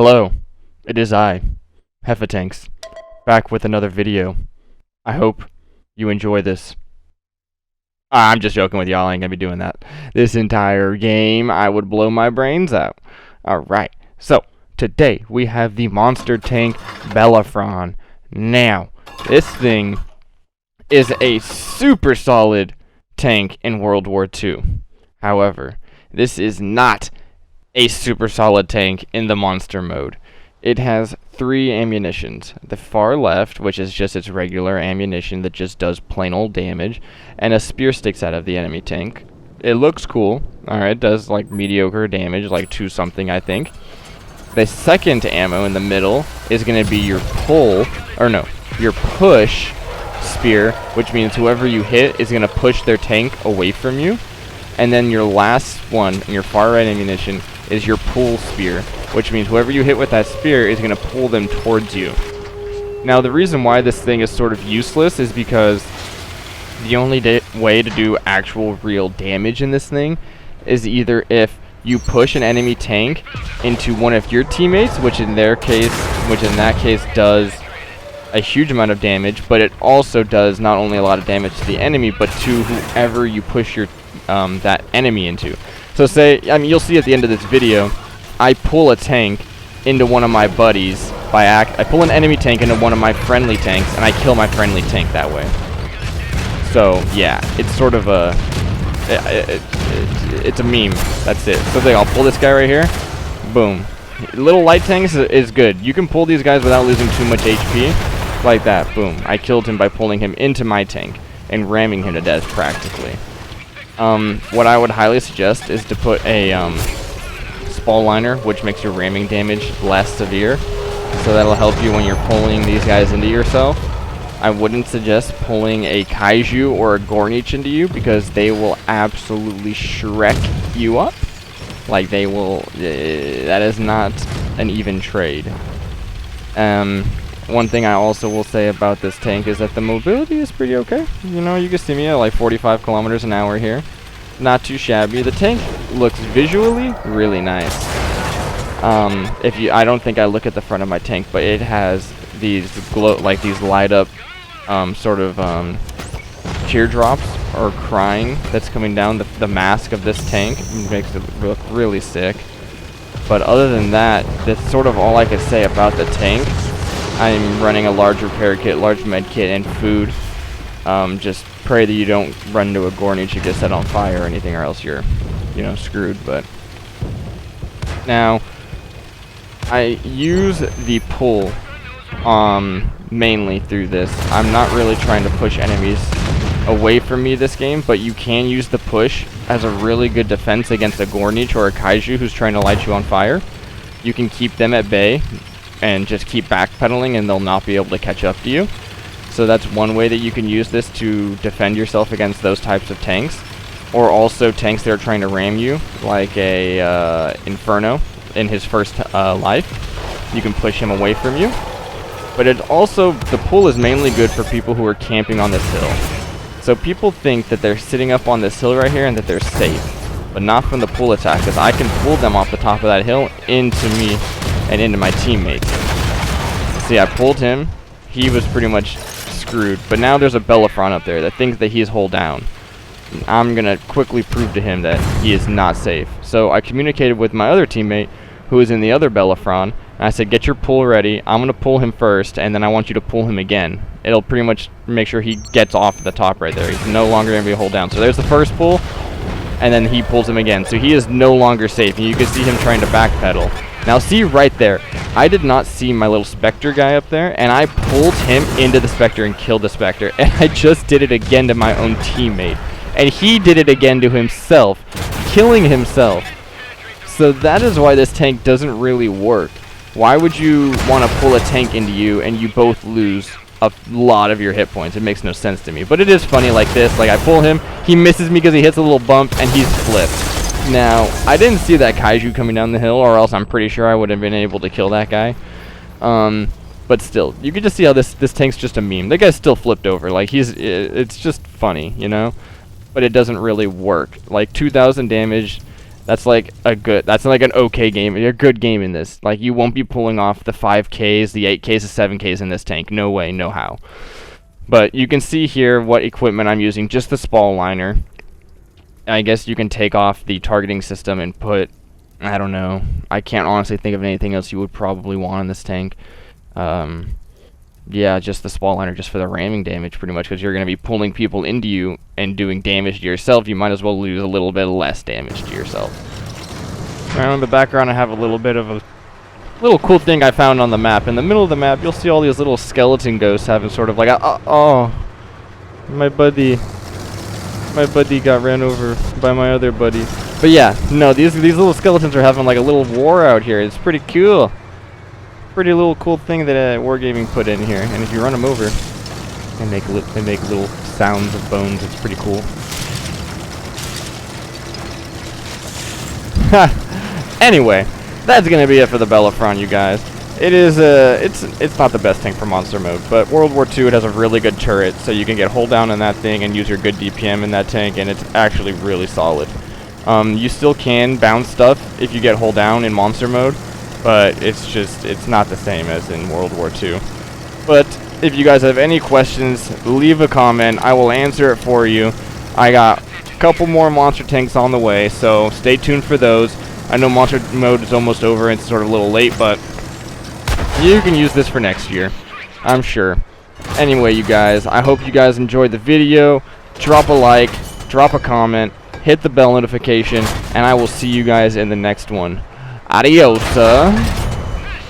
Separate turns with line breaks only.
Hello, it is I, Heffatanks, back with another video. I hope you enjoy this. I'm just joking with y'all, I ain't gonna be doing that. This entire game, I would blow my brains out. Alright, so, today we have the monster tank Bellerophon. Now, this thing is a super solid tank in World War II. However, this is not a super solid tank in the monster mode. It has 3 ammunitions. The far left, which is just its regular ammunition that just does plain old damage, and a spear sticks out of the enemy tank. It looks cool. Alright, it does like mediocre damage, like 2 something I think. The second ammo in the middle is going to be your your push spear, which means whoever you hit is going to push their tank away from you. And then your last one, your far right ammunition, is your pull spear, which means whoever you hit with that spear is going to pull them towards you. Now, the reason why this thing is sort of useless is because the only way to do actual real damage in this thing is either if you push an enemy tank into one of your teammates, which in that case does a huge amount of damage, but it also does not only a lot of damage to the enemy, but to whoever you push your that enemy into. So say, you'll see at the end of this video, I pull a tank into one of my buddies I pull an enemy tank into one of my friendly tanks, and I kill my friendly tank that way. So yeah, it's sort of a it's a meme. That's it. So I'll pull this guy right here. Boom. Little light tanks is good. You can pull these guys without losing too much HP. Like that. Boom. I killed him by pulling him into my tank and ramming him to death practically. What I would highly suggest is to put a spall liner, which makes your ramming damage less severe. So that'll help you when you're pulling these guys into yourself. I wouldn't suggest pulling a kaiju or a gornich into you because they will absolutely shrek you up. Like they will, that is not an even trade. One thing I also will say about this tank is that the mobility is pretty okay. You know, you can see me at like 45 kilometers an hour here. Not too shabby. The tank looks visually really nice. I don't think I look at the front of my tank, but it has these these light up teardrops or crying that's coming down the mask of this tank. It makes it look really sick. But other than that, that's sort of all I could say about the tank. I'm running a large repair kit, large med kit, and food. Just pray that you don't run into a gornich you get set on fire or anything, or else you're, screwed. But now, I use the pull mainly through this. I'm not really trying to push enemies away from me this game, but you can use the push as a really good defense against a gornich or a kaiju who's trying to light you on fire. You can keep them at bay and just keep backpedaling and they'll not be able to catch up to you. So that's one way that you can use this to defend yourself against those types of tanks. Or also tanks that are trying to ram you, like a Inferno in his first life. You can push him away from you. But the pull is mainly good for people who are camping on this hill. So people think that they're sitting up on this hill right here and that they're safe. But not from the pull attack, because I can pull them off the top of that hill into me and into my teammates. See, I pulled him. He was pretty much screwed. But now there's a Bellerophon up there that thinks that he's hull down. I'm going to quickly prove to him that he is not safe. So I communicated with my other teammate who is in the other Bellerophon. And I said, get your pull ready. I'm going to pull him first, and then I want you to pull him again. It'll pretty much make sure he gets off the top right there. He's no longer going to be hull down. So there's the first pull, and then he pulls him again. So he is no longer safe. And you can see him trying to backpedal. Now see right there, I did not see my little Spectre guy up there, and I pulled him into the Spectre and killed the Spectre, and I just did it again to my own teammate. And he did it again to himself, killing himself. So that is why this tank doesn't really work. Why would you want to pull a tank into you and you both lose a lot of your hit points? It makes no sense to me. But it is funny like this. Like I pull him, he misses me because he hits a little bump, and he's flipped. Now, I didn't see that kaiju coming down the hill, or else I'm pretty sure I would have been able to kill that guy. But still, you can just see how this tank's just a meme. That guy's still flipped over. Like, it's just funny, But it doesn't really work. Like, 2,000 damage, That's like that's like an okay game, a good game in this. Like, you won't be pulling off the 5Ks, the 8Ks, the 7Ks in this tank. No way, no how. But you can see here what equipment I'm using, just the spall liner. I guess you can take off the targeting system and put, I don't know, I can't honestly think of anything else you would probably want in this tank. Yeah, just the spall liner, just for the ramming damage, pretty much, because you're going to be pulling people into you and doing damage to yourself. You might as well lose a little bit less damage to yourself. Right, in the background, I have a little bit of a little cool thing I found on the map. In the middle of the map, you'll see all these little skeleton ghosts having sort of like a, oh, my buddy got ran over by my other buddy. But yeah, no, these little skeletons are having like a little war out here. It's pretty cool. Pretty little cool thing that Wargaming put in here. And if you run them over, they make little sounds of bones. It's pretty cool. Anyway, that's gonna be it for the Bellerophon, you guys. It is it's not the best tank for monster mode, but World War II, it has a really good turret, so you can get hold down in that thing and use your good DPM in that tank, and it's actually really solid. You still can bounce stuff if you get hold down in monster mode, but it's not the same as in World War II. But if you guys have any questions, leave a comment. I will answer it for you. I got a couple more monster tanks on the way, so stay tuned for those. I know monster mode is almost over and it's sort of a little late, but you can use this for next year, I'm sure. Anyway, you guys, I hope you guys enjoyed the video. Drop a like, drop a comment, hit the bell notification, and I will see you guys in the next one. Adios.